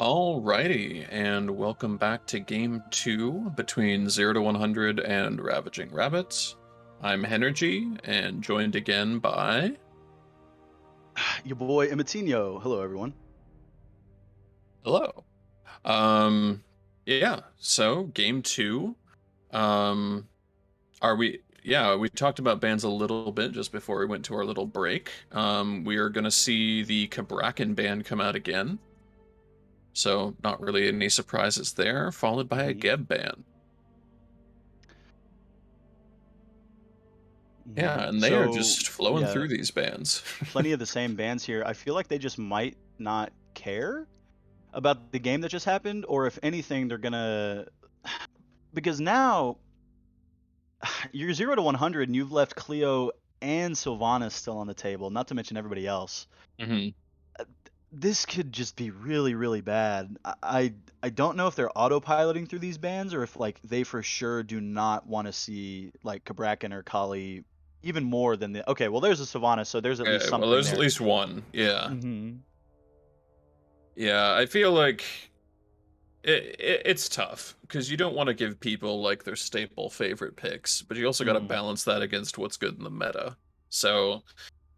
Alrighty, and welcome back to game two between 0 to 100 and Ravaging Rabbits. I'm Henergy, and joined again by. Your boy Ematino. Hello, everyone. Hello. Um, yeah, so game two. Um, we talked about bands a little bit just before we went to our little break. We are gonna see the Kabrakan band come out again, so not really any surprises there, followed by a hmm Geb band. Yeah, and they are So, just flowing yeah, through these bands. plenty of the same bands here. I feel like they just might not care about the game that just happened, or if anything, they're gonna because now you're 0 to 100, and you've left Cleo and Sylvanas still on the table, not to mention everybody else. hmm This could just be really, really bad. I don't know if they're autopiloting through these bands or if like they for sure do not want to see like Kabrakan or Kali even more than the okay. Well, there's a Savannah, so there's at least Okay, well, something there's at there. least one. Yeah, hmm yeah. I feel like it's tough because you don't want to give people like their staple favorite picks, but you also got to hmm balance that against what's good in the meta. So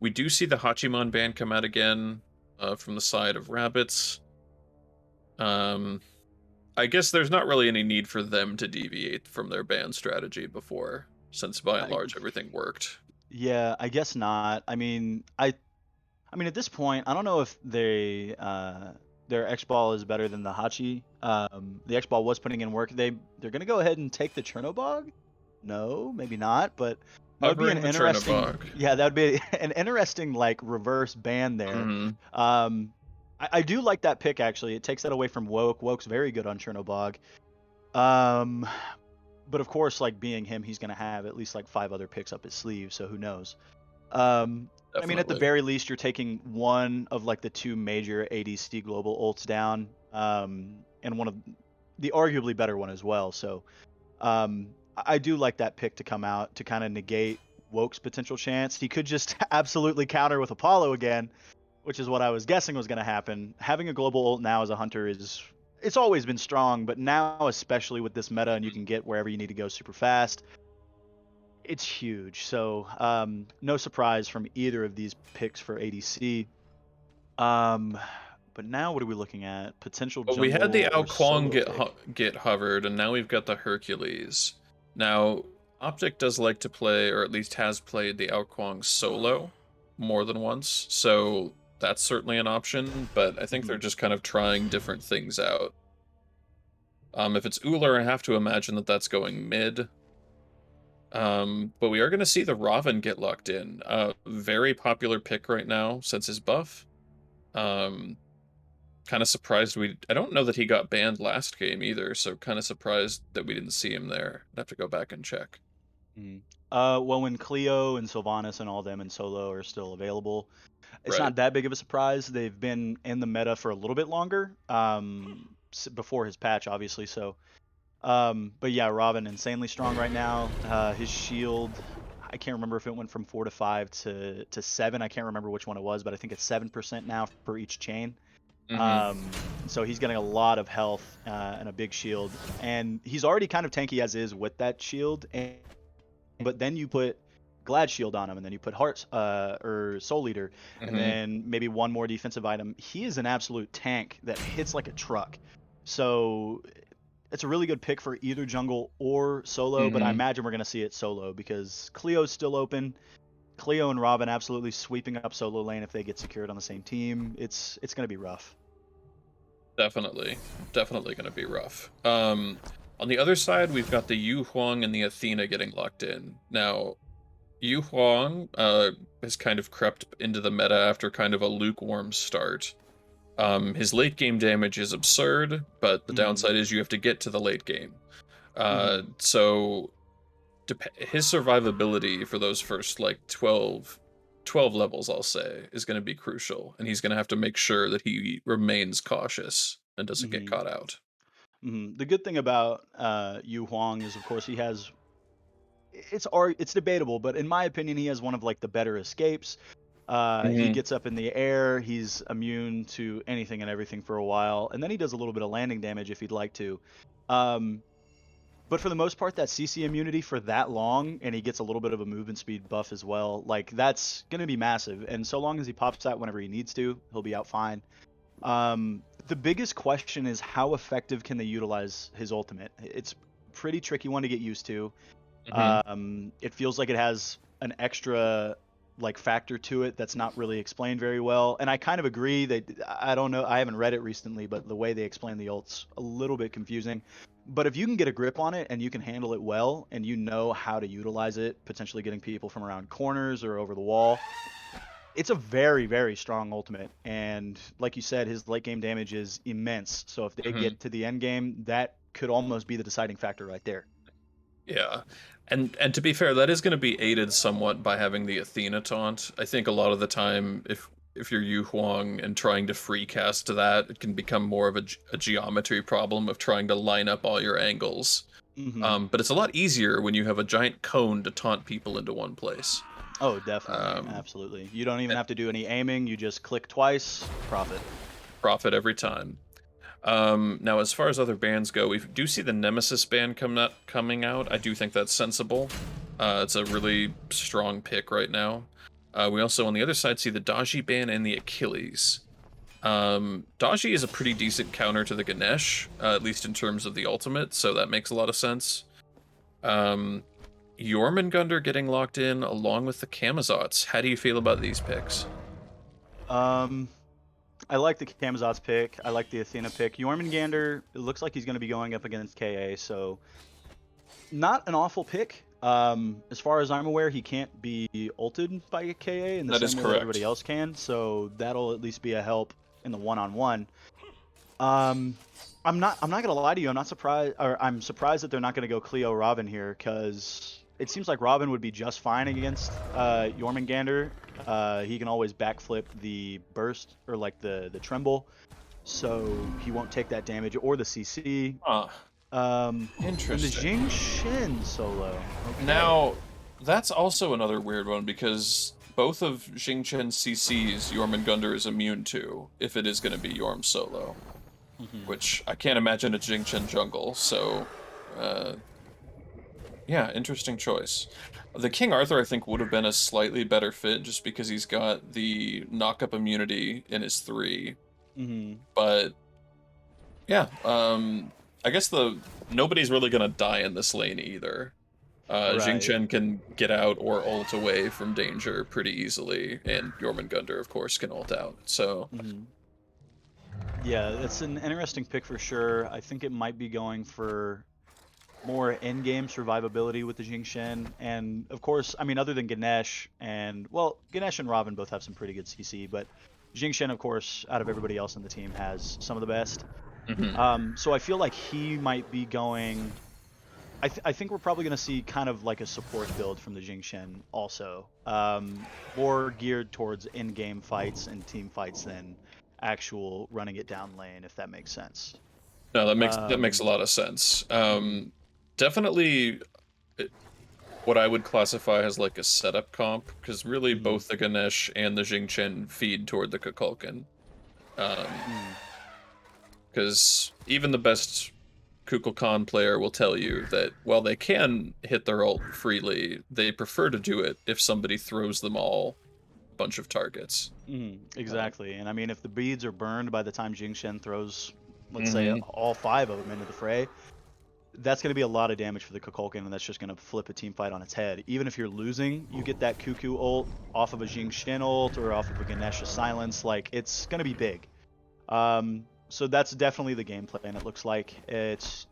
we do see the Hachimon band come out again from the side of Rabbits. Um, I guess there's not really any need for them to deviate from their band strategy before, since by and I, large everything worked. yeah, I guess not. I mean, at this point, I don't know if their X ball is better than the Hachi. The X ball was putting in work. They're gonna go ahead and take the Chernobog. No, maybe not, but that would be an Covering the interesting. Chernobog. Yeah, that would be an interesting like reverse ban there. hmm Um, I do like that pick actually. It takes that away from Woke. Woke's very good on Chernobog. Um, but of course, like being him, he's gonna have at least like five other picks up his sleeve. So who knows? I mean, at the Definitely. very least, you're taking one of like the two major ADC global ults down, and one of the arguably better one as well. So, I do like that pick to come out to kind of negate Woke's potential chance. He could just absolutely counter with Apollo again, which is what I was guessing was going to happen. Having a global ult now as a hunter is it's always been strong, but now especially with this meta and you can get wherever you need to go super fast, it's huge. So no surprise from either of these picks for ADC. Um, but now what are we looking at? Potential Well, we had the jungle Ao or Kwang solo pick? get hovered, and now we've got the Hercules. Now, Optic does like to play, or at least has played, the Ao Kwang solo more than once, so that's certainly an option, but I think they're hmm just kind of trying different things out. If it's Uller, I have to imagine that that's going mid. But we are going to see the Raven get locked in. Very popular pick right now since his buff. Um, Kind of surprised I don't know that he got banned last game either, so kind of surprised that we didn't see him there. I'd have to go back and check. hmm well, when Cleo and Sylvanas and all them and solo are still available, it's Right. not that big of a surprise. They've been in the meta for a little bit longer, before his patch, obviously. So, but yeah, Robin insanely strong right now. His shield, I can't remember if it went from 4 to 5 to 7. I can't remember which one it was, but I think it's 7% now for each chain. hmm So he's getting a lot of health and a big shield, and he's already kind of tanky as is with that shield. But then you put Glad Shield on him, and then you put Hearts or Soul Eater, and hmm then maybe one more defensive item. He is an absolute tank that hits like a truck. So it's a really good pick for either jungle or solo, but I hmm imagine we're going to see it solo because Cleo's still open. Cleo and Robin absolutely sweeping up solo lane if they get secured on the same team. It's going to be rough. Definitely. Definitely going to be rough. On the other side, we've got the Yu Huang and the Athena getting locked in. Now, Yu Huang has kind of crept into the meta after kind of a lukewarm start. His late game damage is absurd, but the Mm-hmm. downside is you have to get to the late game. Mm-hmm. So his survivability for those first like 12 levels, I'll say, is going to be crucial, and he's going to have to make sure that he remains cautious and doesn't get Mm-hmm. caught out. The good thing about Yu Huang is, of course, he has it's debatable, but in my opinion, he has one of like the better escapes. He Hmm. gets up in the air. He's immune to anything and everything for a while, and then he does a little bit of landing damage if he'd like to. Um, but for the most part, that CC immunity for that long, and he gets a little bit of a movement speed buff as well. Like that's gonna be massive. And so long as he pops that whenever he needs to, he'll be out fine. The biggest question is how effective can they utilize his ultimate? It's a pretty tricky one to get used to. Hmm. It feels like it has an extra like factor to it that's not really explained very well. And I kind of agree that I don't know, I haven't read it recently, but the way they explain the ult's a little bit confusing. But if you can get a grip on it and you can handle it well and you know how to utilize it, potentially getting people from around corners or over the wall, it's a very, very strong ultimate. And like you said, his late game damage is immense. So if they Hmm. get to the end game, that could almost be the deciding factor right there. Yeah. And to be fair, that is going to be aided somewhat by having the Athena taunt. I think a lot of the time, if you're Yu Huang and trying to free cast that, it can become more of a geometry problem of trying to line up all your angles. Hmm. But it's a lot easier when you have a giant cone to taunt people into one place. Oh, definitely. Um, Absolutely. You don't even and have to do any aiming. You just click twice, profit. profit every time. Now, as far as other bands go, we do see the Nemesis band coming out. I do think that's sensible. It's a really strong pick right now. We also, on the other side, see the Daji band and the Achilles. Daji is a pretty decent counter to the Ganesh, at least in terms of the ultimate, so that makes a lot of sense. Um, Jormungandr getting locked in along with the Kamazots. How do you feel about these picks? Um, I like the Camazot's pick. I like the Athena pick. Jormungandr, it looks like he's going to be going up against KA, so not an awful pick. As far as I'm aware, he can't be ulted by KA in the That is same way that everybody correct. else can, so that'll at least be a help in the one-on-one. Um, I'm not gonna lie to you. I'm not surprised, or I'm surprised that they're not gonna go Cleo Robin here, because it seems like Robin would be just fine against Jormungandr. He can always backflip the burst or like the tremble, so he won't take that damage or the CC. Ah, Um, and the interesting. Jing Shin solo. Okay. Now, that's also another weird one because both of Xingqian's CCs Jormungandr is immune to if it is going to be Yorm solo, Hmm. which I can't imagine a Xingqian jungle, so uh, yeah, interesting choice. The King Arthur, I think, would have been a slightly better fit just because he's got the knock-up immunity in his 3, Hmm. but yeah, I guess nobody's really going to die in this lane either. Right. Jing can get out or ult away from danger pretty easily, and Jormungandr, of course, can ult out. So, Hmm. Yeah, it's an interesting pick for sure. I think it might be going for more in-game survivability with the Jingxian. And of course, I mean, other than Ganesh and, well, Ganesh and Robin both have some pretty good CC, but Jingxian, of course, out of everybody else on the team, has some of the best. mhm. So I feel like he might be going. I think we're probably going to see kind of like a support build from the Jingxian also, more geared towards in-game fights and team fights than actual running it down lane, if that makes sense. No, that makes a Um, lot of sense. mhm, Definitely uh, what I would classify as like a setup comp, because really mhm, both the Ganesh and the Jingchen feed toward the Kukulkan. Um, mhm. because even the best Kukulkan player will tell you that while they can hit their ult freely, they prefer to do it if somebody throws them all a bunch of targets. Uh, Exactly. And I mean, if the beads are burned by the time Shen throws, let's say, mhm. all five of them into the fray, that's going to be a lot of damage for the Kukulkan, and that's just going to flip a team fight on its head. Even if you're losing, you get that Cuckoo ult off of a Shen ult or off of a Ganesha Silence. Like, it's going to be big. So that's definitely the gameplay, and it looks like it's.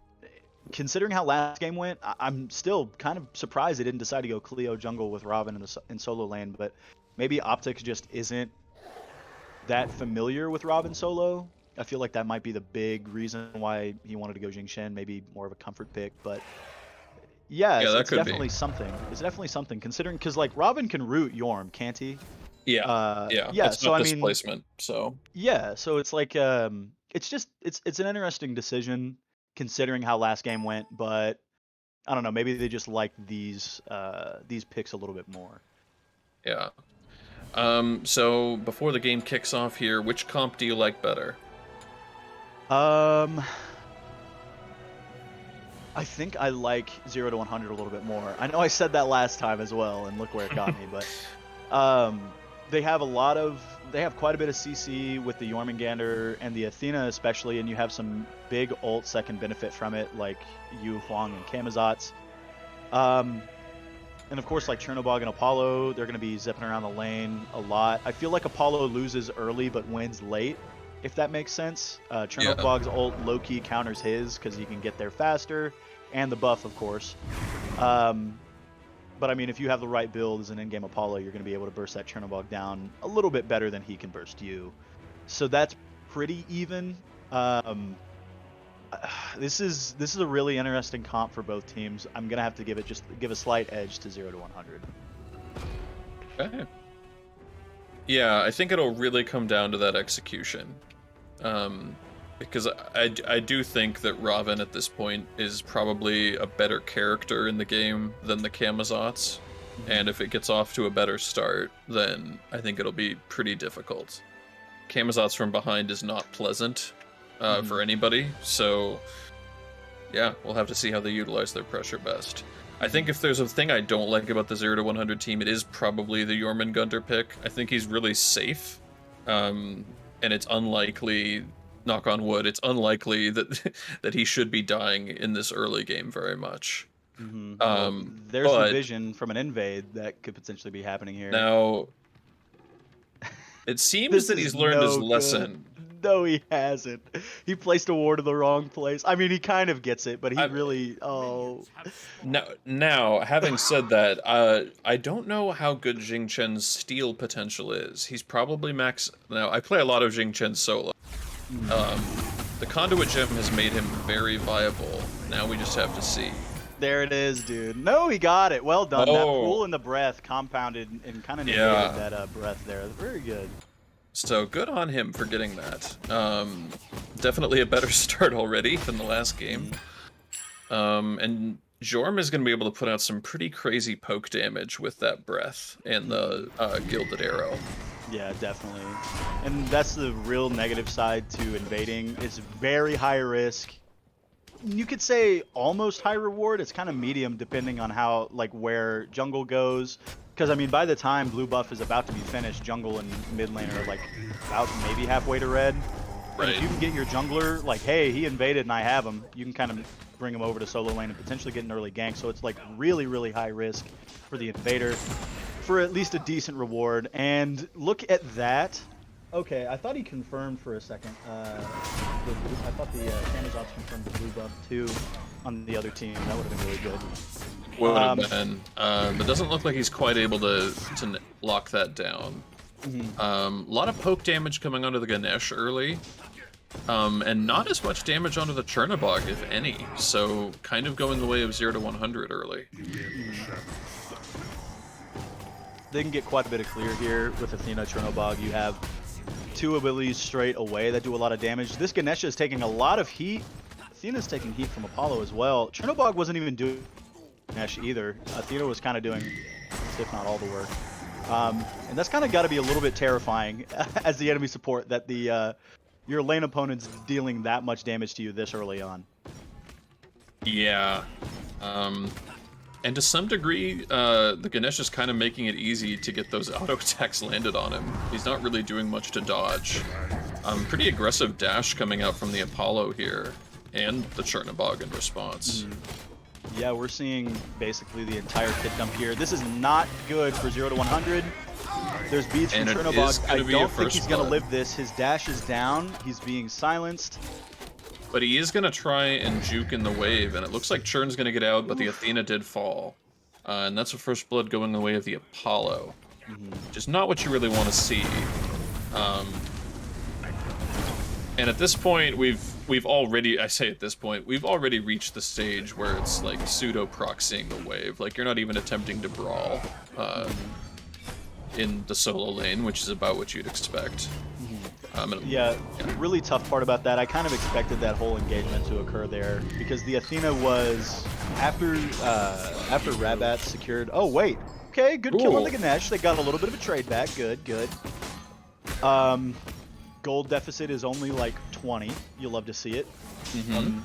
Considering how last game went, I'm still kind of surprised they didn't decide to go Cleo jungle with Robin in solo lane, but maybe Optics just isn't that familiar with Robin solo. I feel like that might be the big reason why he wanted to go Jing Shen, maybe more of a comfort pick. But yeah, Yeah, that it's could be. definitely something. It's definitely something considering because like Robin can root Yorm, can't he? Yeah, yeah. Yeah. It's So not I mean, displacement, so yeah. So it's like it's just it's an interesting decision considering how last game went, but I don't know. Maybe they just like these picks a little bit more. yeah. So before the game kicks off here, which comp do you like better? Um, I think I like 0 to 100 a little bit more. I know I said that last time as well, and look where it got me. But they have they have quite a bit of CC with the Jormungandr and the Athena especially, and you have some big ults that can benefit from it, like Yu, Huang, and Camazotz. And of course, like Chernobog and Apollo, they're going to be zipping around the lane a lot. I feel like Apollo loses early but wins late, if that makes sense. Yeah. Chernobog's ult low-key counters his because he can get there faster, and the buff, of course. But I mean, if you have the right build as an in-game Apollo, you're going to be able to burst that Chernobog down a little bit better than he can burst you. So that's pretty even. This is a really interesting comp for both teams. I'm gonna have to give a slight edge to 0 to 100. Okay. Yeah, I think it'll really come down to that execution. Because I do think that Raven at this point is probably a better character in the game than the Camazotz. And if it gets off to a better start, then I think it'll be pretty difficult. Camazotz from behind is not pleasant for anybody, so yeah, we'll have to see how they utilize their pressure best. I think if there's a thing I don't like about the 0 to 100 team, it is probably the Jormungandr pick. I think he's really safe, and it's unlikely, knock on wood, it's unlikely that that he should be dying in this early game very much. Well, there's the But vision from an invade that could potentially be happening here. now it seems This that is he's learned his no good. lesson. No, he hasn't. He placed a ward in the wrong place. I mean, he kind of gets it, but he really. Oh. Now, having said that, I don't know how good Jing Chen's steal potential is. He's probably max. Now, I play a lot of Jing Chen solo. The conduit gem has made him very viable. Now we just have to see. There it is, dude. No, he got it. Well done. Oh. That pool in the breath compounded and kind of negated that breath there. Very good. So good on him for getting that. Definitely a better start already than the last game. And Jorm is going to be able to put out some pretty crazy poke damage with that breath and the Gilded Arrow. Yeah, definitely. And that's the real negative side to invading. It's very high risk. You could say almost high reward. It's kind of medium depending on how, like, where jungle goes. Because, I mean, by the time blue buff is about to be finished, jungle and mid lane are, like, about maybe halfway to red. Right. And if you can get your jungler, like, hey, he invaded and I have him, you can kind of bring him over to solo lane and potentially get an early gank. So it's, like, really, really high risk for the invader for at least a decent reward. And look at that. Okay, I thought he confirmed for a second. I thought the Camazotz confirmed the blue buff too on the other team. That would have been really good. Would have been. But doesn't look like he's quite able to lock that down. A lot of poke damage coming onto the Ganesh early. And not as much damage onto the Chernobog, if any. So kind of going the way of 0 to 100 early. They can get quite a bit of clear here with Athena Chernobog. You have two abilities straight away that do a lot of damage. This Ganesha is taking a lot of heat. Athena's taking heat from Apollo as well. Chernobog wasn't even doing Ganesh either. Athena was kind of doing, if not all the work. And that's kind of got to be a little bit terrifying as the enemy support that your lane opponent's dealing that much damage to you this early on. Yeah. And to some degree, the Ganesh is kind of making it easy to get those auto attacks landed on him. He's not really doing much to dodge. Pretty aggressive dash coming out from the Apollo here, and the Chernobog in response. Yeah, we're seeing basically the entire kit dump here. This is not good for 0 to 100. There's beads from Chernobog. I don't think he's going to live this. His dash is down. He's being silenced. But he is going to try and juke in the wave, and it looks like Churn's going to get out, but the Athena did fall. And that's a first blood going the way of the Apollo. Which is not what you really want to see. And at this point, we've already, I say at this point, we've already reached the stage where it's like pseudo-proxying the wave. Like, you're not even attempting to brawl in the solo lane, which is about what you'd expect. Yeah, really tough part about that. I kind of expected that whole engagement to occur there because the Athena was after Rabbats secured. Oh wait, Okay, good kill on the Ooh. Ganesh. They got a little bit of a trade back. Good, good. Gold deficit is only like 20. You'll love to see it. Mm-hmm.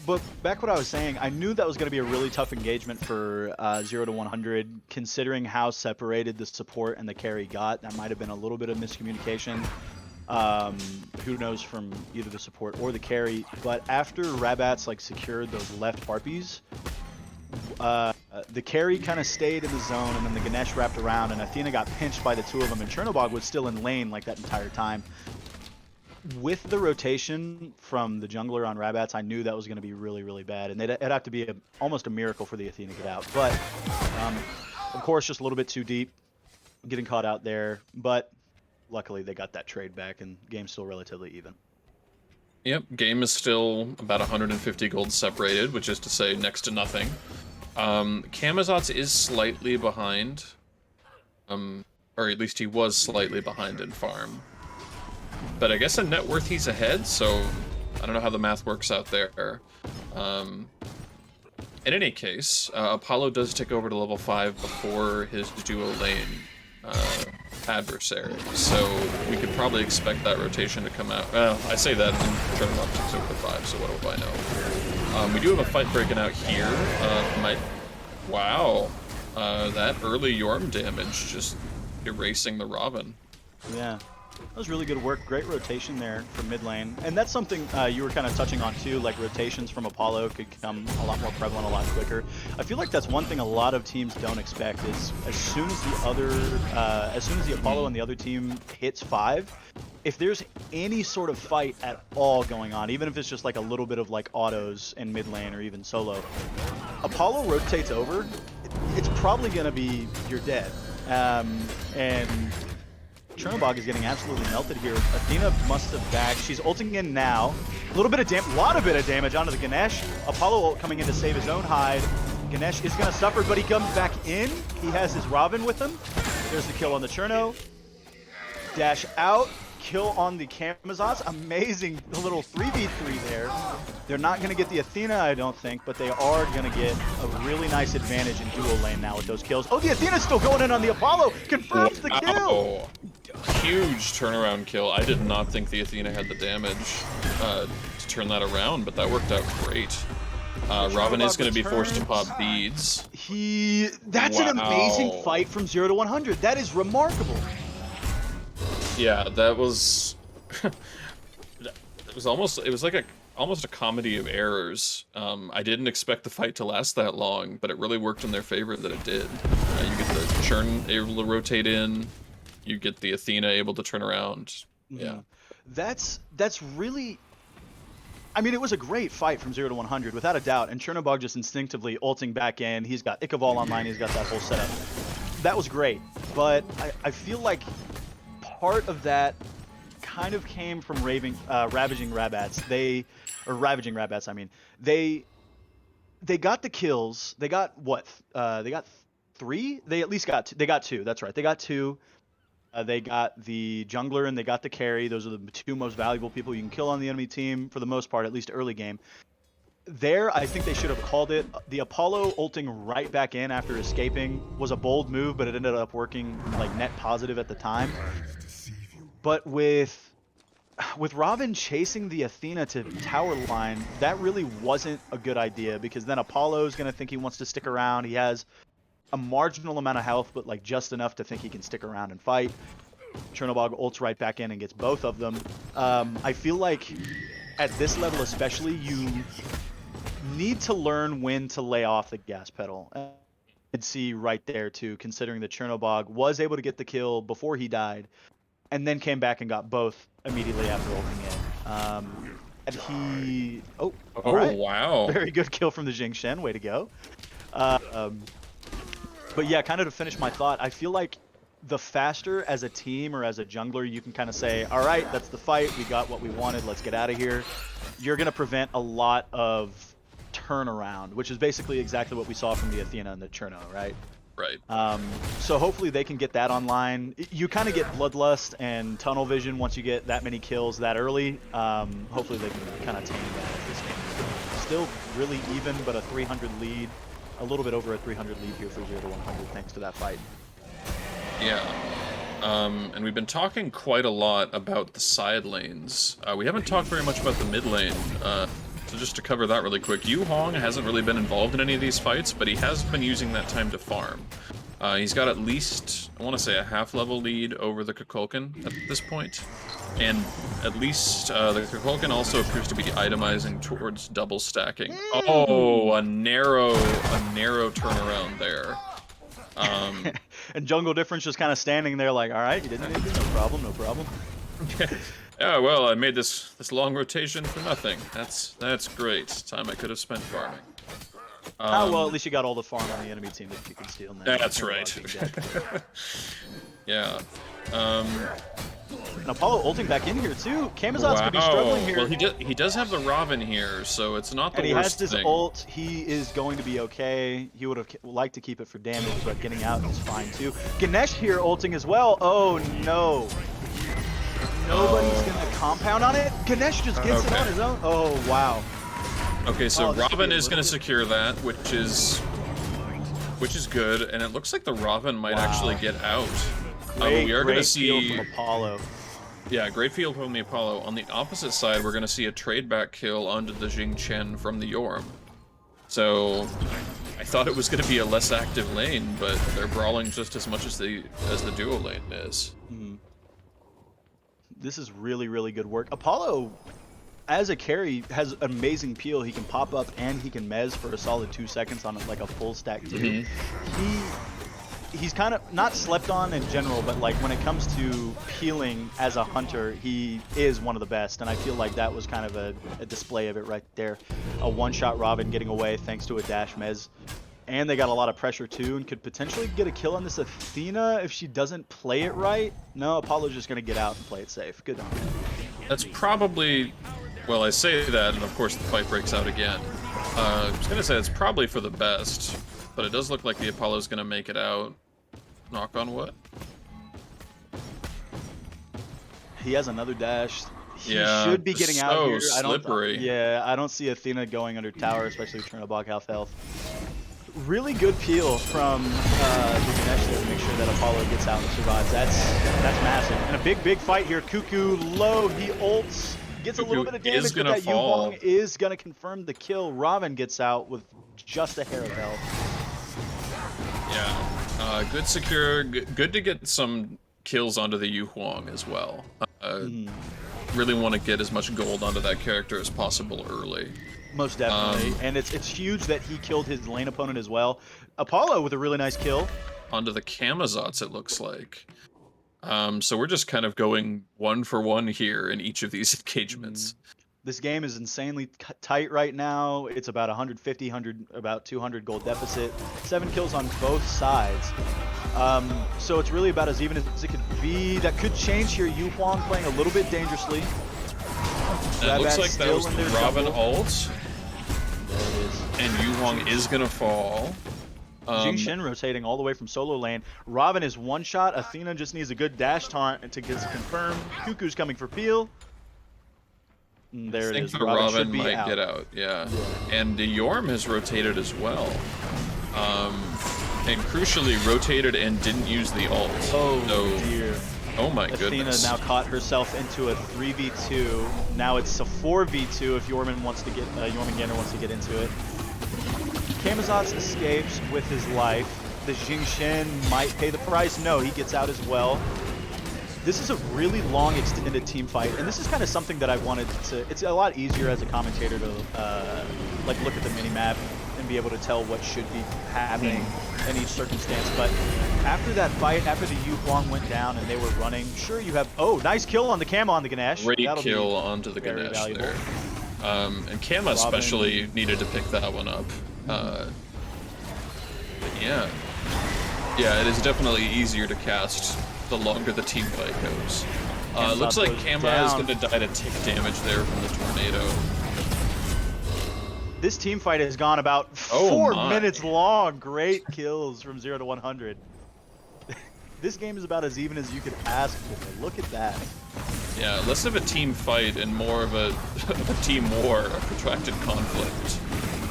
But back what I was saying, I knew that was going to be a really tough engagement for 0 to 100, considering how separated the support and the carry got. That might have been a little bit of miscommunication. Who knows from either the support or the carry. But after Rabbats like secured those left harpies, the carry kind of stayed in the zone, and then the Ganesh wrapped around, and Athena got pinched by the two of them, and Chernobog was still in lane like that entire time. With the rotation from the jungler on Rabbats, I knew that was going to be really, really bad, and it'd have to be almost a miracle for the Athena to get out. But, of course, just a little bit too deep, getting caught out there. But luckily, they got that trade back, and game's still relatively even. Yep, game is still about 150 gold separated, which is to say next to nothing. Camazotz is slightly behind, or at least he was slightly behind in farm. But I guess in net worth he's ahead, so I don't know how the math works out there. In any case, Apollo does take over to level 5 before his duo lane adversary, so we could probably expect that rotation to come out. Well, I say that and Chernobog takes over to 5, so what do I know? We do have a fight breaking out here. Wow. That early Yorm damage just erasing the Robin. Yeah. That was really good work. Great rotation there from mid lane. And that's something you were kind of touching on too, like rotations from Apollo could become a lot more prevalent a lot quicker. I feel like that's one thing a lot of teams don't expect is as soon as the Apollo and the other team hits 5, if there's any sort of fight at all going on, even if it's just like a little bit of like autos in mid lane or even solo, Apollo rotates over, it's probably going to be you're dead. And Chernobog is getting absolutely melted here. Athena must have backed. She's ulting in now. A lot of damage onto the Ganesh. Apollo ult coming in to save his own hide. Ganesh is going to suffer, but he comes back in. He has his Robin with him. There's the kill on the Cherno. Dash out. Kill on the Camazotz. Amazing little 3v3 there. They're not going to get the Athena, I don't think, but they are going to get a really nice advantage in dual lane now with those kills. Oh, the Athena's still going in on the Apollo. Confirms the kill. Huge turnaround kill. I did not think the Athena had the damage to turn that around, but that worked out great. Robin is going to be forced to pop beads. That's an amazing fight from 0 to 100. That is remarkable. Yeah, that was it was like almost a comedy of errors. I didn't expect the fight to last that long, but it really worked in their favor that it did. You get the Churn able to rotate in, you get the Athena able to turn around. Yeah. That's really, I mean, it was a great fight from 0 to 100, without a doubt, and Chernobog just instinctively ulting back in. He's got Ichabal online, he's got that whole setup. That was great, but I feel like part of that kind of came from Ravaging Rabbats. Ravaging Rabbats, I mean. They got the kills. They got what? They got 3? They at least got 2. They got 2, that's right. They got 2. They got the jungler and they got the carry. Those are the 2 most valuable people you can kill on the enemy team, for the most part, at least early game. There, I think they should have called it. The Apollo ulting right back in after escaping was a bold move, but it ended up working like net positive at the time. But with Robin chasing the Athena to tower line, that really wasn't a good idea, because then Apollo's going to think he wants to stick around. He has a marginal amount of health, but like just enough to think he can stick around and fight. Chernobog ults right back in and gets both of them. I feel like at this level especially, you need to learn when to lay off the gas pedal. And you can see right there too, considering that Chernobog was able to get the kill before he died, and then came back and got both immediately after ulting in. All right. Wow. Very good kill from the Jing Shen. Way to go. But yeah, kind of to finish my thought, I feel like the faster as a team or as a jungler you can kind of say, all right, that's the fight. We got what we wanted. Let's get out of here. You're going to prevent a lot of turnaround, which is basically exactly what we saw from the Athena and the Cherno, right? Right. So hopefully they can get that online. You kind of get bloodlust and tunnel vision once you get that many kills that early. Hopefully they can kind of tame that at this game. Still really even, but a 300 lead. a little bit over a 300 lead here for 0 to 100 thanks to that fight. Yeah. And we've been talking quite a lot about the side lanes. We haven't talked very much about the mid lane. So just to cover that really quick, Yu Hong hasn't really been involved in any of these fights, but he has been using that time to farm. He's got at least, I want to say, a half-level lead over the Kukulkan at this point. And at least the Kukulkan also appears to be itemizing towards double stacking. Oh, a narrow turnaround there. And Jungle Difference just kind of standing there like, all right, you didn't anything, no problem, no problem. Yeah, well, I made this long rotation for nothing. That's great. Time I could have spent farming. Well, at least you got all the farm on the enemy team that you can steal now. That's right. Yeah. And Apollo ulting back in here too. Camazot's gonna be struggling here. Well, he does have the Robin here, so it's not the worst thing. And he has this ult. He is going to be okay. He would have liked to keep it for damage, but getting out is fine too. Ganesh here ulting as well. Oh no. Nobody's gonna compound on it. Ganesh just gets it on his own. Oh wow. Okay, so Robin is gonna secure that, which is good, and it looks like the Robin might actually get out. We are gonna see from Apollo. Yeah, great field from the Apollo. On the opposite side, we're gonna see a trade back kill onto the Jing Chen from the Yorm. So I thought it was gonna be a less active lane, but they're brawling just as much as the duo lane is. This is really, really good work. Apollo, as a carry, has amazing peel. He can pop up and he can mez for a solid 2 seconds on like a full stack too. He's kind of not slept on in general, but like when it comes to peeling as a hunter, he is one of the best. And I feel like that was kind of a display of it right there. A one-shot Robin getting away thanks to a dash mez. And they got a lot of pressure too, and could potentially get a kill on this Athena if she doesn't play it right. No, Apollo's just gonna get out and play it safe. Good on him. That's probably, well, I say that, and of course the fight breaks out again. I was gonna say it's probably for the best, but it does look like the Apollo's gonna make it out. Knock on wood. He has another dash. He Yeah, should be getting out here. Slippery. I don't see Athena going under tower, especially trying to block half health. Really good peel from the Ganesh there to make sure that Apollo gets out and survives. That's massive. And a big fight here. Cuckoo low. He ults. Gets a little bit of damage, but that Yu Hong is going to confirm the kill. Robin gets out with just a hair of health. Yeah. Good secure. Good to get some kills onto the Yu Huang as well. Really want to get as much gold onto that character as possible early. Most definitely. And it's huge that he killed his lane opponent as well. Apollo with a really nice kill. Onto the Camazots, it looks like. So we're just kind of going 1 for 1 here in each of these engagements. This game is insanely tight right now. It's about 150, about 200 gold deficit. 7 kills on both sides. So it's really about as even as it could be. That could change here. Yu Huang playing a little bit dangerously. It looks like that was the Robin ult. There it is. And Yu Huang is gonna fall. Jing Shin rotating all the way from solo lane. Robin is one shot. Athena just needs a good dash taunt to get confirmed. Cuckoo's coming for peel. There it is. I think the Robin might get out, yeah. And the Yorm has rotated as well. And crucially rotated and didn't use the ult. Oh dear. Oh my Athena goodness. now caught herself into a 3v2. Now it's a 4v2 if Yorman wants to get Gander wants to get into it. Camazots escapes with his life. The Jing Shin might pay the price. No, he gets out as well. This is a really long extended team fight, and this is kind of something that I wanted to. It's a lot easier as a commentator to like look at the minimap and be able to tell what should be happening in each circumstance. But after that fight, after the Yu Huang went down and they were running, sure you have. Oh, nice kill on the Cam on the Ganesh. Great kill onto the Ganesh valuable there. And Kama especially needed to pick that one up. But yeah, it is definitely easier to cast the longer the team fight goes. Looks like Kama is going to die to tick damage there from the tornado. This team fight has gone about 4 minutes long. Great kills from 0 to 100. This game is about as even as you could ask for. Look at that. Yeah, less of a team fight and more of a team war, a protracted conflict.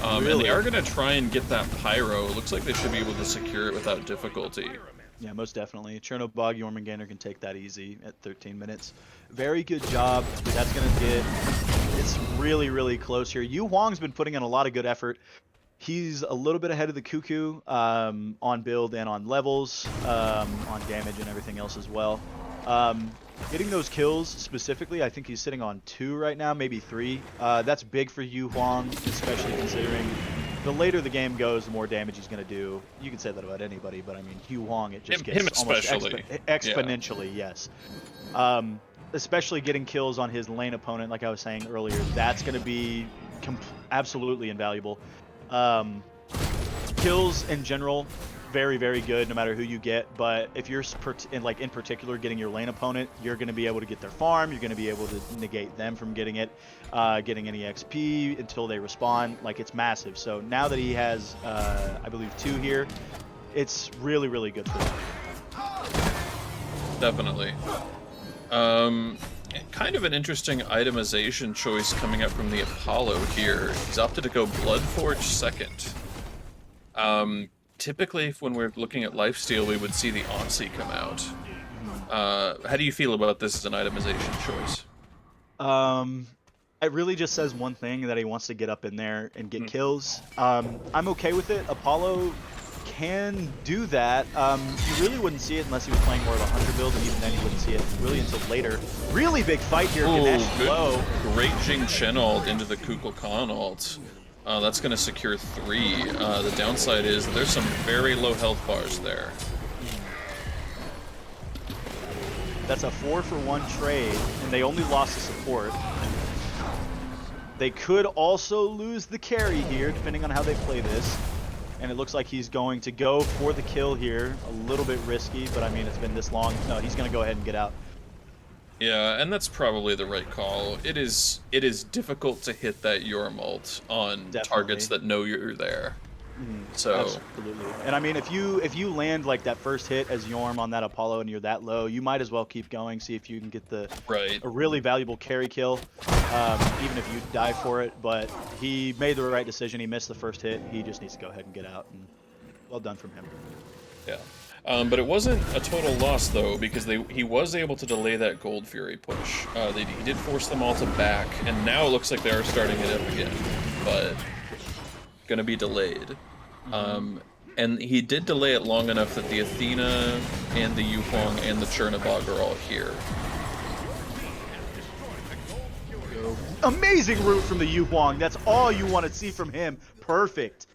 And they Really? are going to try and get that pyro. Looks like they should be able to secure it without difficulty. Yeah, most definitely. Chernobog Jormungandr can take that easy at 13 minutes. Very good job. That's going to get... It's really, really close here. Yu Huang's been putting in a lot of good effort. He's a little bit ahead of the Cuckoo on build and on levels, on damage and everything else as well. Getting those kills specifically, I think he's sitting on 2 right now, maybe 3. That's big for Yu Huang, especially considering the later the game goes, the more damage he's going to do. You can say that about anybody, but I mean, Yu Huang, it just Him gets almost especially. exponentially, yes. Especially getting kills on his lane opponent, like I was saying earlier, that's going to be absolutely invaluable. Kills in general, very, very good no matter who you get, but if you're in particular getting your lane opponent, you're going to be able to get their farm, you're going to be able to negate them from getting it, getting any XP until they respawn. Like, it's massive. So now that he has, I believe, 2 here, it's really, really good for him. Definitely. Kind of an interesting itemization choice coming up from the Apollo here. He's opted to go Bloodforge second. Typically, when we're looking at lifesteal, we would see the Aussie come out. How do you feel about this as an itemization choice? It really just says one thing, that he wants to get up in there and get kills. I'm okay with it. Apollo can do that. You really wouldn't see it unless he was playing more of a Hunter build, and even then you wouldn't see it really until later. Really big fight here. Ganesh low. Great Jing Chen ult into the Kukulkan ult. That's going to secure 3. The downside is that there's some very low health bars there. That's a 4-for-1 trade, and they only lost the support. They could also lose the carry here, depending on how they play this. And it looks like he's going to go for the kill here. A little bit risky, but I mean, it's been this long. No, he's going to go ahead and get out. Yeah, and that's probably the right call. It is difficult to hit that Yorm ult on targets that know you're there. So absolutely. And I mean, if you land like that first hit as Yorm on that Apollo and you're that low, you might as well keep going, see if you can get a really valuable carry kill, even if you die for it. But he made the right decision. He missed the first hit. He just needs to go ahead and get out. And well done from him. Yeah. But it wasn't a total loss, though, because he was able to delay that Gold Fury push. He did force them all to back, and now it looks like they are starting it up again, but gonna be delayed. And he did delay it long enough that the Athena and the Yu Huang and the Chernobog are all here. Amazing route from the Yu Huang. That's all you want to see from him. Perfect.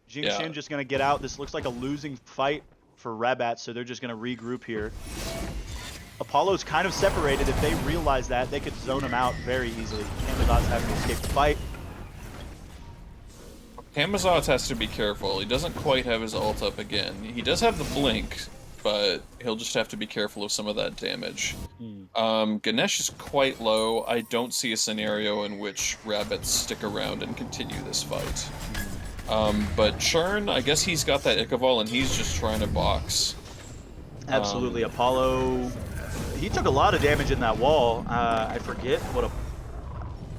Jing Shin just going to get out. This looks like a losing fight for Rabbats, so they're just going to regroup here. Apollo's kind of separated. If they realize that, they could zone him out very easily. Camazot's having to escape the fight. Camazot has to be careful. He doesn't quite have his ult up again. He does have the blink, but he'll just have to be careful of some of that damage. Ganesh is quite low. I don't see a scenario in which Rabbits stick around and continue this fight. But Churn, I guess he's got that Ichaival and he's just trying to box. Absolutely. Apollo, he took a lot of damage in that wall. I forget what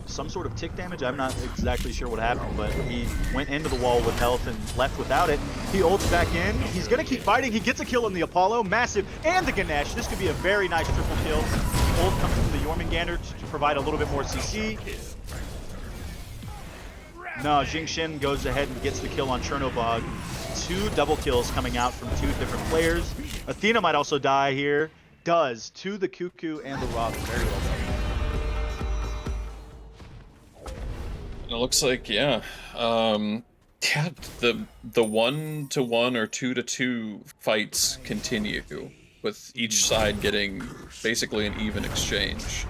some sort of tick damage. I'm not exactly sure what happened, but he went into the wall with health and left without it. He ults back in. He's going to keep fighting. He gets a kill on the Apollo. Massive. And the Ganesh. This could be a very nice triple kill. The ult comes from the Jormungandr to provide a little bit more CC. No, Jing Shin goes ahead and gets the kill on Chernobog. 2 double kills coming out from 2 different players. Athena might also die here. Does, to the Cuckoo and the Robin. Very well done. It looks like, yeah, the 1-to-1 or 2-to-2 fights continue, with each side getting basically an even exchange.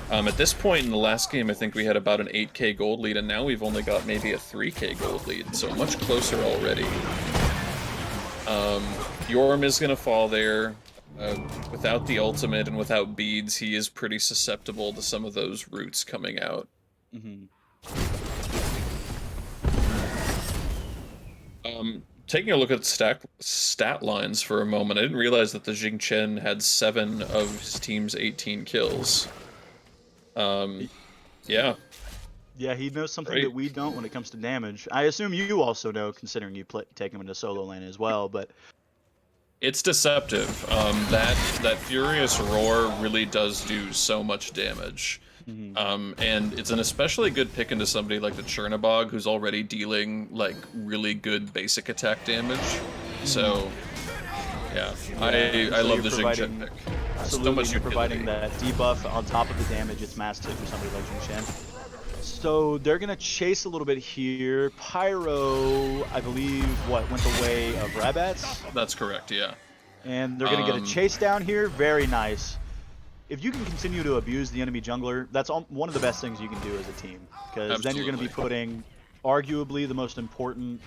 At this point in the last game, I think we had about an 8k gold lead, and now we've only got maybe a 3k gold lead, so much closer already. Yorm is going to fall there. Without the ultimate and without beads, he is pretty susceptible to some of those roots coming out. Taking a look at stat lines for a moment, I didn't realize that the Jing Chen had 7 of his team's 18 kills. Yeah. Yeah, he knows something that Great. we don't when it comes to damage. I assume you also know, considering you take him into solo lane as well. But It's deceptive. That Furious Roar really does do so much damage. mhm. And it's an especially good pick into somebody like the Chernobog, who's already dealing, like, really good basic attack damage. Mhm. So, yeah, Yeah, and I so love you're the Jing Chen providing pick. So absolutely, much and you're providing utility. that debuff on top of the damage. It's massive for somebody like Jing Chen. So they're gonna chase a little bit here. Pyro, I believe, went the way of Rabbats, That's correct, yeah. and they're gonna get a Um, chase down here. Very nice. If you can continue to abuse the enemy jungler, that's one of the best things you can do as a team, because then you're going to be Absolutely. putting arguably the most important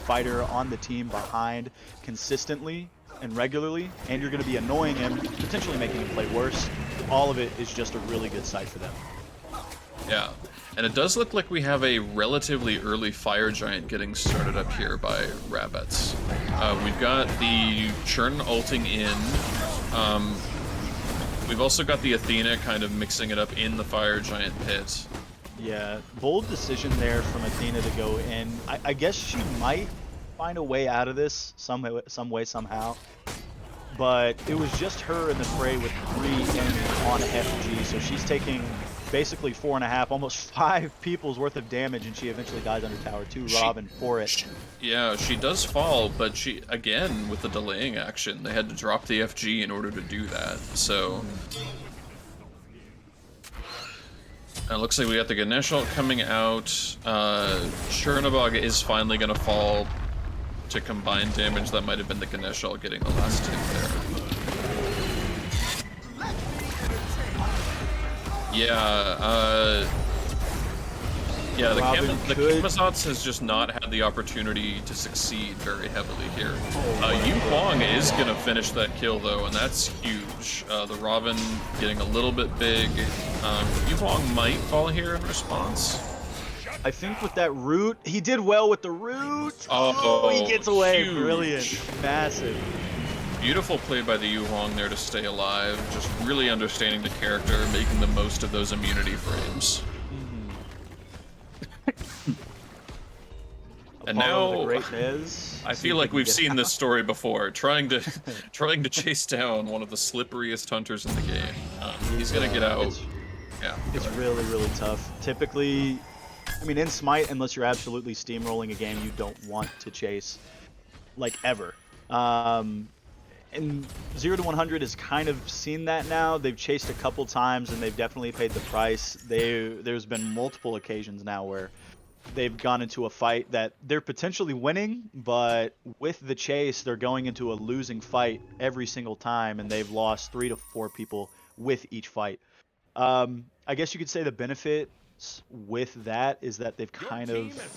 fighter on the team behind consistently and regularly, and you're going to be annoying him, potentially making him play worse. All of it is just a really good sight for them. Yeah. And it does look like we have a relatively early fire giant getting started up here by Rabbats. We've got the Churn ulting in. We've also got the Athena kind of mixing it up in the fire giant pit. Yeah, bold decision there from Athena to go in. I guess she might find a way out of this some way, somehow. But it was just her in the fray with 3 enemies on FG, so she's taking basically 4.5, almost 5 people's worth of damage, and she eventually dies under tower 2, She, Robin for it. yeah, she does fall, but she, again, with the delaying action, they had to drop the FG in order to do that, so... It looks like we got the Ganesh ult coming out. Chernobog is finally going to fall to combined damage. That might have been the Ganesh ult getting the last hit there. Yeah, yeah, the Camazotz has just not had the opportunity to succeed very heavily here. Yu Huang is going to finish that kill, though, and that's huge. The Robin getting a little bit big. Yu Huang might fall here in response. I think with that root, he did well with the root. Oh, He gets away. huge. Brilliant. Massive. Beautiful play by the Yu Huang there to stay alive. Just really understanding the character, making the most of those immunity frames. And now, I feel like we've seen this story before. Trying to chase down one of the slipperiest hunters in the game. He's gonna get out. It's really, really tough. Typically, I mean, in Smite, unless you're absolutely steamrolling a game, you don't want to chase, like, ever. And 0 to 100 has kind of seen that now. They've chased a couple times, and they've definitely paid the price. There's been multiple occasions now where they've gone into a fight that they're potentially winning, but with the chase, they're going into a losing fight every single time, and they've lost 3 to 4 people with each fight. I guess you could say the benefits with that is that they've kind of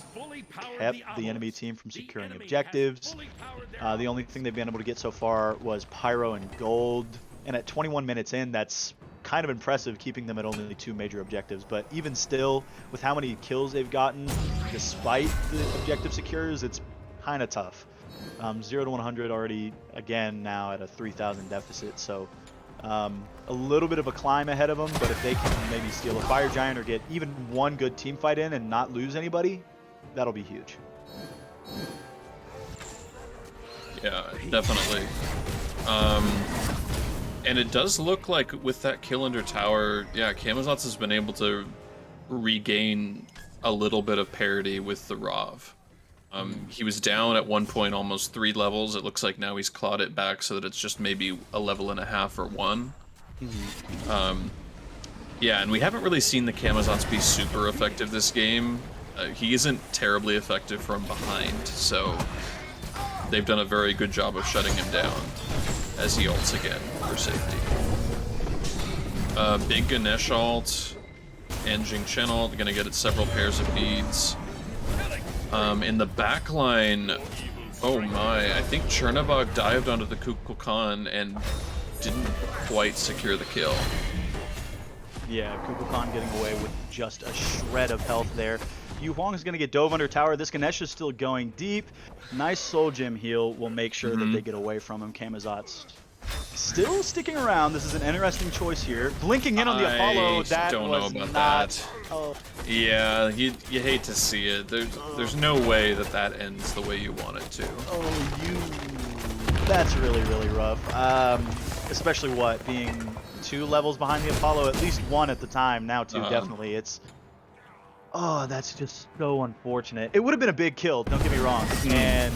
kept the enemy team from securing objectives. The only thing they've been able to get so far was Pyro and Gold, and at 21 minutes in, that's kind of impressive, keeping them at only 2 major objectives. But even still, with how many kills they've gotten, despite the objective secures, it's kind of tough. 0 to 100 already, again, now at a 3,000 deficit, so a little bit of a climb ahead of them, but if they can maybe steal a fire giant or get even one good team fight in and not lose anybody, that'll be huge. Yeah, definitely. And it does look like with that kill under tower, yeah, Camazotz has been able to regain a little bit of parity with the Rav. He was down at one point almost 3 levels. It looks like now he's clawed it back so that it's just maybe a level and a half or 1. Yeah, and we haven't really seen the Camazotz be super effective this game. He isn't terribly effective from behind, so they've done a very good job of shutting him down as he ults again for safety. Big Ganesh ult and Jing Chen ult, gonna get it several pairs of beads. In the backline, oh my, I think Chernobog dived onto the Kukulkan and didn't quite secure the kill. Yeah, Kukulkan getting away with just a shred of health there. Yu Huang is going to get dove under tower. This Ganesh is still going deep. Nice soul gem heal will make sure that they get away from him. Camazotz still sticking around. This is an interesting choice here. Blinking in on the Apollo. I That don't know was about not. that. Oh, Yeah, you hate to see it. There's no way that that ends the way you want it to. oh, That's really, really rough. Especially what, being 2 levels behind the Apollo, at least 1 at the time, now 2 Uh, definitely. Oh, that's just so unfortunate. It would have been a big kill, don't get me wrong. And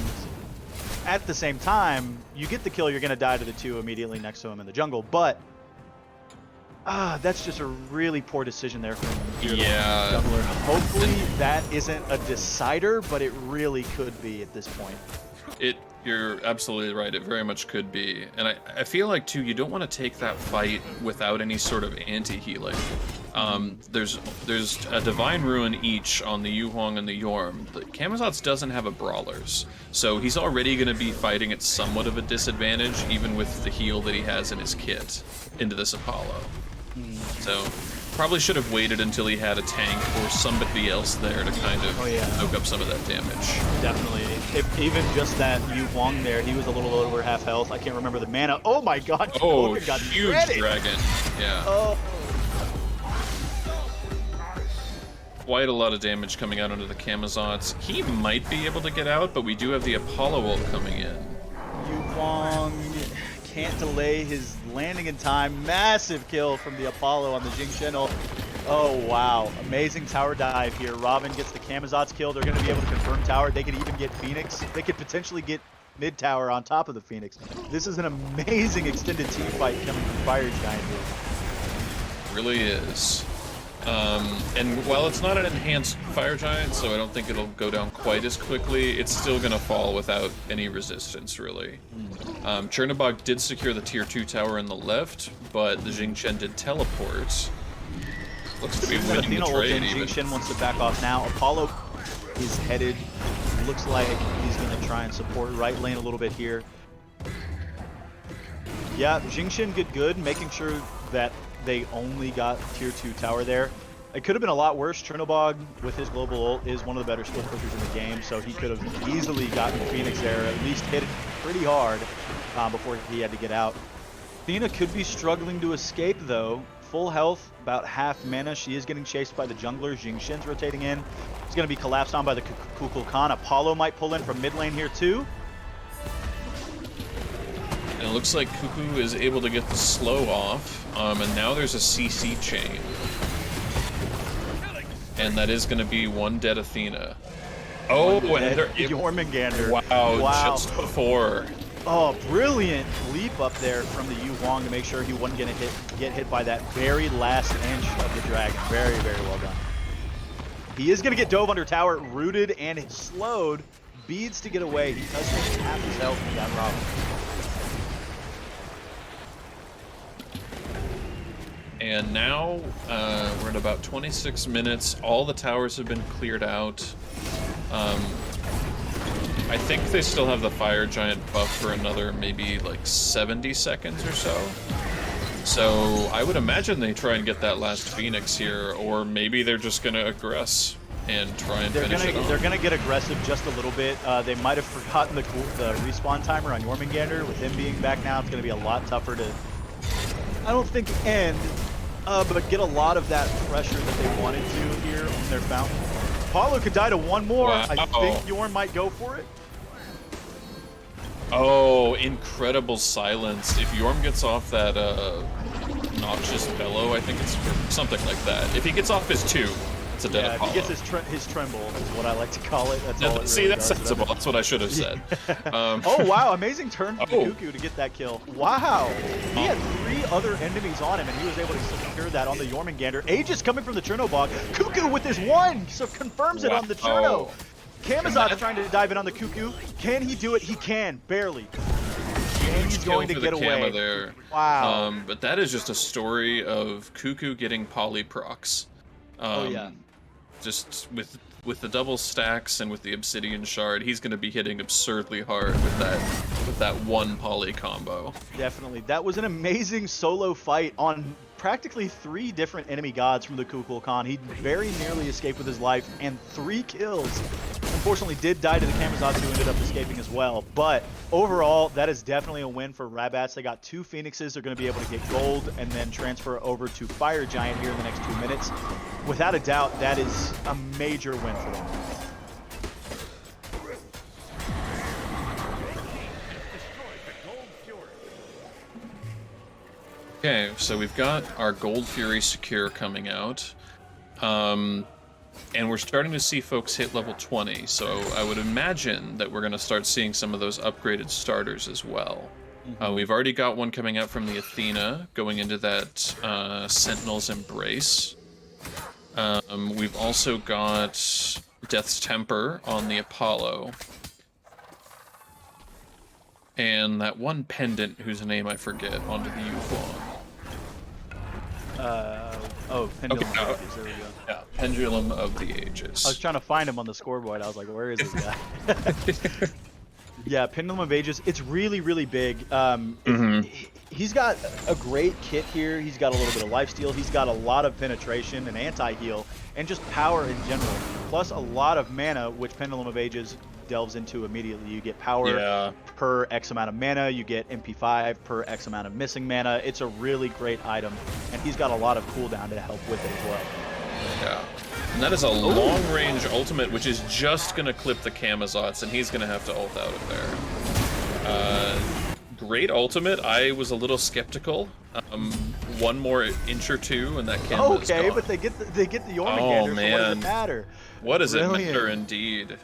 at the same time, you get the kill, you're going to die to the 2 immediately next to him in the jungle. But that's just a really poor decision there from your jungler. Hopefully that isn't a decider, but it really could be at this point. You're absolutely right. It very much could be. And I feel like, too, you don't want to take that fight without any sort of anti-healing. There's a Divine Ruin each on the Yu Huang and the Yorm. The Camazotz doesn't have a Brawlers, so he's already going to be fighting at somewhat of a disadvantage, even with the heal that he has in his kit, into this Apollo. So, probably should have waited until he had a tank or somebody else there to kind of soak up some of that damage. Definitely. If even just that Yu Huang there, he was a little over half health. I can't remember the mana. Oh my god. Oh, got huge shredded. dragon. Yeah. Oh. Quite a lot of damage coming out onto the Camazotz. He might be able to get out, but we do have the Apollo ult coming in. Yu Huang can't delay his landing in time. Massive kill from the Apollo on the Jing Shen ult. Oh, wow. Amazing tower dive here. Robin gets the Camazotz kill. They're going to be able to confirm tower. They could even get Phoenix. They could potentially get mid tower on top of the Phoenix. This is an amazing extended team fight coming from Fire Giant here. Really is. And while it's not an enhanced Fire Giant, so I don't think it'll go down quite as quickly, it's still going to fall without any resistance, really. Chernobog did secure the tier 2 tower in the left, but the Jing Shen did teleport. Looks to be winning the trade, even. Jing Shen wants to back off now. Apollo is headed. Looks like he's going to try and support right lane a little bit here. Yeah, Jing Shen get good, making sure that they only got tier 2 tower there. It could have been a lot worse. Chernobog, with his global ult, is one of the better split pushers in the game, so he could have easily gotten Phoenix there, at least hit it pretty hard before he had to get out. Athena could be struggling to escape, though. Full health, about half mana. She is getting chased by the jungler. Jing Shen's rotating in. He's going to be collapsed on by the Kukulkan. Apollo might pull in from mid lane here, too. And it looks like Cuckoo is able to get the slow off, and now there's a CC chain. And that is going to be one dead Athena. Oh, and they're... Jormungandr. Wow, just before. Oh, brilliant leap up there from the Yu Huang to make sure he wasn't going to get hit by that very last inch of the dragon. Very, very well done. He is going to get dove under tower, rooted and slowed. Beads to get away. He does take half his health from that Robin. And now we're at about 26 minutes. All the towers have been cleared out. I think they still have the Fire Giant buff for another maybe like 70 seconds or so. So I would imagine they try and get that last Phoenix here, or maybe they're just going to aggress and try and finish it off. They're going to get aggressive just a little bit. They might have forgotten the respawn timer on Jormungandr. With him being back now, it's going to be a lot tougher to, I don't think, end, but get a lot of that pressure that they wanted to here on their fountain. Apollo could die to one more. Wow. I think Yorm might go for it. Oh, incredible silence. If Yorm gets off that noxious bellow, I think it's something like that. If he gets off his 2, it's a dead Apollo. If he gets his tremble, is what I like to call it. That's all it See, really that's does. sensible. That's what I should have said. Oh, wow. Amazing turn from Cuckoo to get that kill. Wow. He had 3 other enemies on him, and he was able to secure that on the Jormungandr. Aegis coming from the Chernobog. Cuckoo with his 1, so confirms it on the Cherno. Camazotz trying to dive in on the Cuckoo. Can he do it? He can, barely. And he's going to get away. There. Wow. But that is just a story of Cuckoo getting polyprocs. Just with the double stacks and with the Obsidian Shard, he's going to be hitting absurdly hard with that 1 poly combo. Definitely. That was an amazing solo fight on practically 3 different enemy gods from the Kukulkan. He very nearly escaped with his life, and 3 kills unfortunately did die to the Kamazatsu, who ended up escaping as well. But overall, that is definitely a win for Rabbats. They got 2 Phoenixes. They're going to be able to get gold and then transfer over to Fire Giant here in the next 2 minutes. Without a doubt, that is a major win for them. Okay, so we've got our Gold Fury Secure coming out. And we're starting to see folks hit level 20, so I would imagine that we're going to start seeing some of those upgraded starters as well. We've already got one coming out from the Athena, going into that Sentinel's Embrace. We've also got Death's Temper on the Apollo. And that one pendant, whose name I forget, onto the Yufong. Pendulum Okay, of the Ages. There we go. Yeah, Pendulum of the Ages. I was trying to find him on the scoreboard. I was like, where is this guy? Yeah, Pendulum of Ages. It's really, really big. He's got a great kit here. He's got a little bit of lifesteal. He's got a lot of penetration and anti-heal, and just power in general. Plus a lot of mana, which Pendulum of Ages delves into immediately. You get power per X amount of mana. You get MP5 per X amount of missing mana. It's a really great item, and he's got a lot of cooldown to help with it as well. Yeah. And that is a long-range ultimate, which is just going to clip the Kamazats, and he's going to have to ult out of there. Great ultimate. I was a little skeptical. One more inch or two, and that Kamaz is gone. But they get the Jormungandr, so what does it matter? What does it matter, indeed?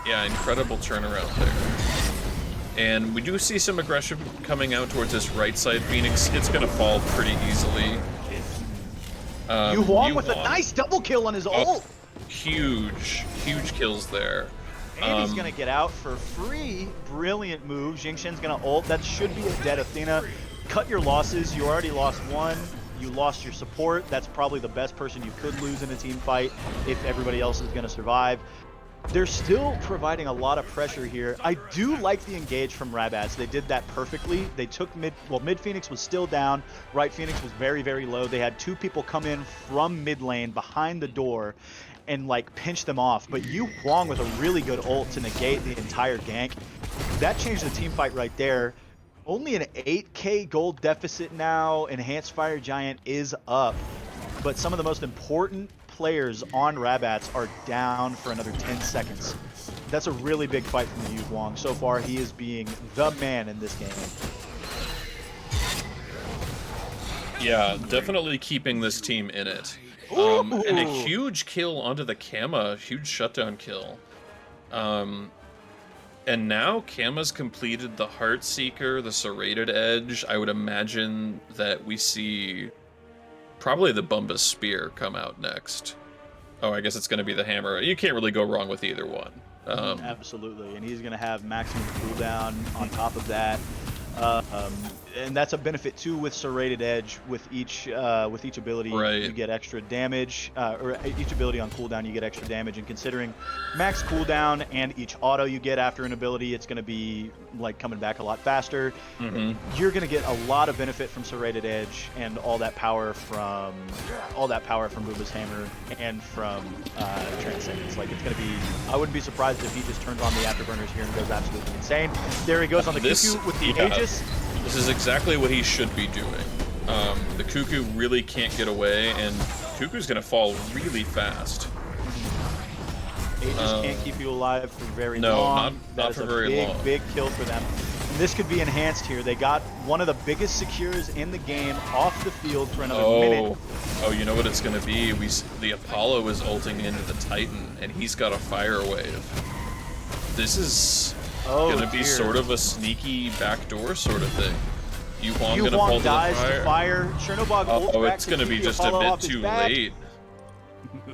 Yeah, incredible turnaround there. And we do see some aggression coming out towards this right side Phoenix. It's going to fall pretty easily. Yu Huang with a nice double kill on his ult. Huge kills there. And he's going to get out for free. Brilliant move. Jingxin's going to ult. That should be a dead Athena. Cut your losses. You already lost one. You lost your support. That's probably the best person you could lose in a team fight if everybody else is going to survive. They're still providing a lot of pressure here. I do like the engage from Rabbats. They did that perfectly. They took mid Phoenix was still down. Right Phoenix was very, very low. They had 2 people come in from mid lane behind the door and like pinch them off. But Yu Huang with a really good ult to negate the entire gank. That changed the team fight right there. Only an 8k gold deficit now. Enhanced Fire Giant is up. But some of the most important players on Rabbats are down for another 10 seconds. That's a really big fight from Yu Huang. So far, he is being the man in this game. Yeah, definitely keeping this team in it. And a huge kill onto the Kama, huge shutdown kill. And now Kama's completed the Heartseeker, the Serrated Edge. I would imagine that we see probably the Bumba's Spear come out next. Oh, I guess it's going to be the Hammer. You can't really go wrong with either one. Absolutely, and he's going to have maximum cooldown on top of that. And that's a benefit too with Serrated Edge. With each ability, you get extra damage, or each ability on cooldown, you get extra damage. And considering max cooldown and each auto you get after an ability, it's going to be like coming back a lot faster. You're going to get a lot of benefit from Serrated Edge and all that power from Booba's Hammer and from Transcendence. Like it's going to be, I wouldn't be surprised if he just turns on the afterburners here and goes absolutely insane. There he goes on the Cuckoo with the Aegis. This is exactly what he should be doing. The Cuckoo really can't get away, and Cuckoo's going to fall really fast. Aegis can't keep you alive for very long. Not for very long. Big kill for them. And this could be enhanced here. They got one of the biggest secures in the game off the field for another minute. Oh, you know what it's going to be? The Apollo is ulting into the Titan, and he's got a fire wave. This is going to be sort of a sneaky backdoor sort of thing. Yu Huang going to fall to the fire. Chernobog ults it's going to be just a bit too late.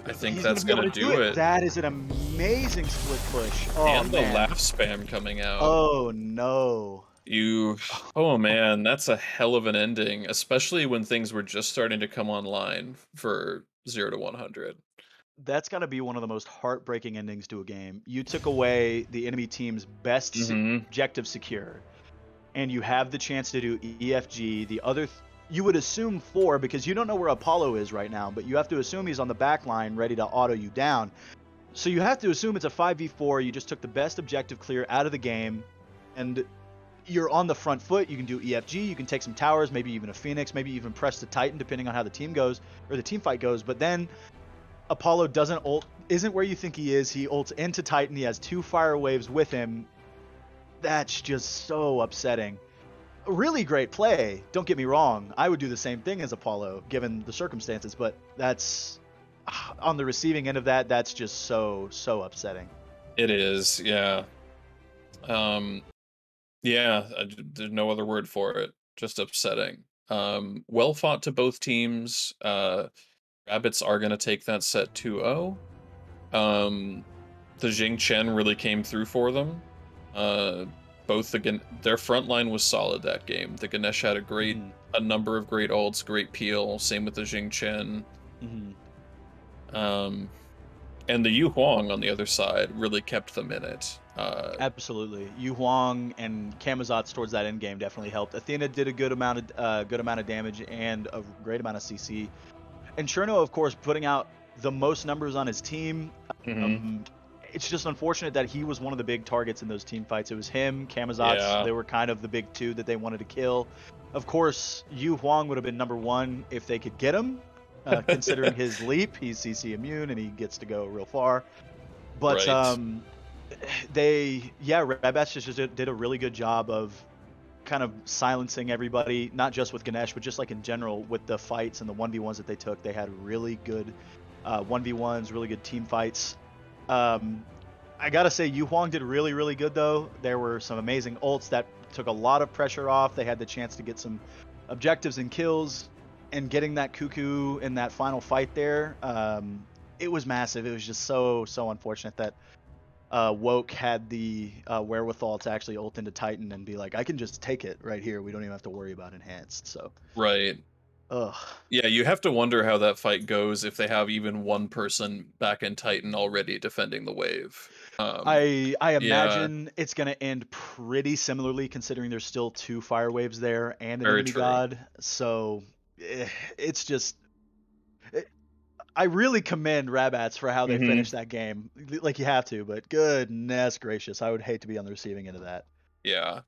I think that's going to do it. That is an amazing split push. Oh, and the laugh spam coming out. Oh, no. Oh, man, that's a hell of an ending, especially when things were just starting to come online for 0 to 100. That's got to be one of the most heartbreaking endings to a game. You took away the enemy team's best objective secure, and you have the chance to do EFG. The other, you would assume 4 because you don't know where Apollo is right now, but you have to assume he's on the back line ready to auto you down. So you have to assume it's a 5v4. You just took the best objective clear out of the game, and you're on the front foot. You can do EFG. You can take some towers, maybe even a Phoenix, maybe even press the Titan, depending on how the team goes or the team fight goes. But then Apollo doesn't ult, isn't where you think he is. He ults into Titan. He has 2 fire waves with him. That's just so upsetting. Really great play. Don't get me wrong. I would do the same thing as Apollo, given the circumstances. But that's on the receiving end of that. That's just so upsetting. It is, yeah. Yeah, there's no other word for it. Just upsetting. Well fought to both teams. Rabbits are gonna take that set 2-0. The Jing Chen really came through for them. Uh, their front line was solid that game. The Ganesh had Mm-hmm. a number of great ults, great peel. Same with the Jing Chen. Mm-hmm. Um, and the Yu Huang on the other side really kept them in it. Absolutely. Yu Huang and Camazotz towards that end game definitely helped. Athena did a good amount of damage and a great amount of CC. And Cherno, of course, putting out the most numbers on his team. Mhm. Um, it's just unfortunate that he was one of the big targets in those team fights. It was him, Camazotz. Yeah, They were kind of the big two that they wanted to kill. Of course, Yu Huang would have been number one if they could get him. Considering his leap, he's CC immune and he gets to go real far. But right. Rabbats just did a really good job of kind of silencing everybody, not just with Ganesh, but just like in general with the fights and the 1v1s that they took. They had really good 1v1s, really good team fights. Um, I gotta say, Yu Huang did really good though. There were some amazing ults that took a lot of pressure off. They had the chance to get some objectives and kills, and getting that Cuckoo in that final fight there, it was massive. It was just so unfortunate that Woke had the wherewithal to actually ult into Titan and be like, I can just take it right here. We don't even have to worry about enhanced. So, Right. ugh. Yeah, you have to wonder how that fight goes if they have even one person back in Titan already defending the wave. I Yeah, imagine it's gonna end pretty similarly, considering there's still 2 fire waves there and an very enemy true. god. So, it's just. I really commend Rabbats for how they Hmm. finished that game. Like you have to, but goodness gracious, I would hate to be on the receiving end of that. Yeah.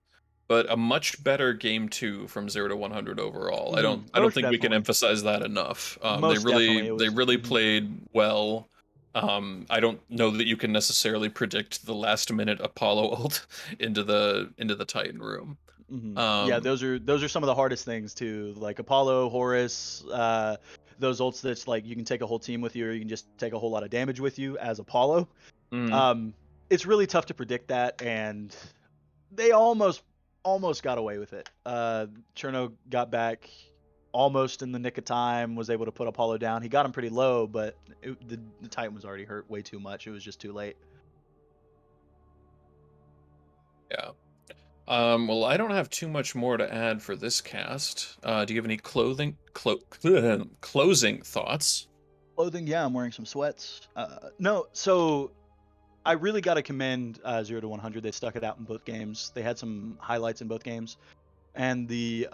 But a much better game two from 0 to 100 overall. I don't Most think we can definitely, emphasize that enough. most definitely, it They was. really played well. I don't know that you can necessarily predict the last minute Apollo ult into the Titan room. Yeah, Um, those are some of the hardest things too. Like Apollo, Horus, those ults that's like you can take a whole team with you, or you can just take a whole lot of damage with you as Apollo. mm, Um, it's really tough to predict that, and they almost got away with it. Cherno got back almost in the nick of time, was able to put Apollo down. He got him pretty low, but the Titan was already hurt way too much. It was just too late. yeah. Well, I don't have too much more to add for this cast. Do you have any closing thoughts? Clothing, yeah, I'm wearing some sweats. No, so I really got to commend 0 to 100. They stuck it out in both games. They had some highlights in both games, and the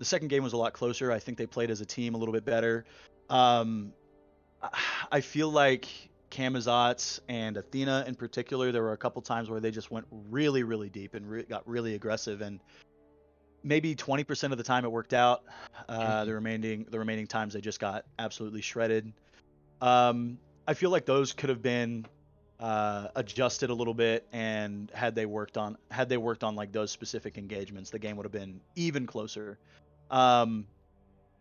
second game was a lot closer. I think they played as a team a little bit better. Um, I feel like Camazotz and Athena in particular, there were a couple times where they just went really deep and got really aggressive, and maybe 20% of the time it worked out. Mhm. The remaining times they just got absolutely shredded. Um, I feel like those could have been adjusted a little bit, and had they worked on like those specific engagements, the game would have been even closer. Um,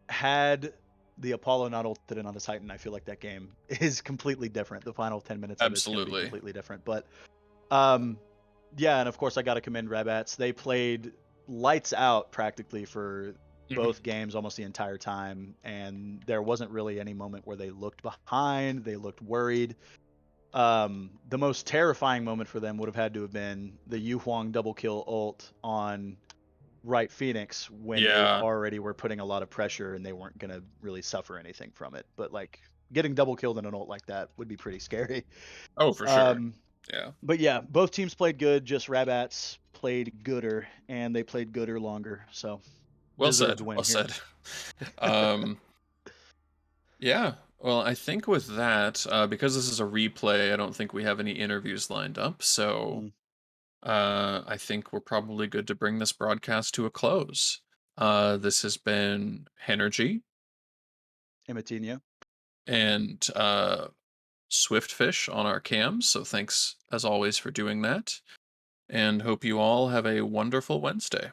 had the Apollo not ulted in on the Titan, I feel like that game is completely different. The final 10 minutes of it's going to be Absolutely. completely different. But um, yeah, and of course I got to commend Rabbats. They played lights out practically for Mhm. both games almost the entire time, and there wasn't really any moment where they looked behind. They looked worried. The most terrifying moment for them would have had to have been the Yu Huang double kill ult on Right Phoenix when they Yeah. already were putting a lot of pressure and they weren't gonna really suffer anything from it. But like getting double killed in an ult like that would be pretty scary. Oh, for sure. Um, Yeah. but yeah, both teams played good. Just Rabbats played gooder, and they played gooder longer. So Well deserved said. win Well here. said. Um, yeah. Well, I think with that, because this is a replay, I don't think we have any interviews lined up. So Mm, I think we're probably good to bring this broadcast to a close. This has been Henergy Imitinho. and Swiftfish on our cams. So thanks as always for doing that. And hope you all have a wonderful Wednesday.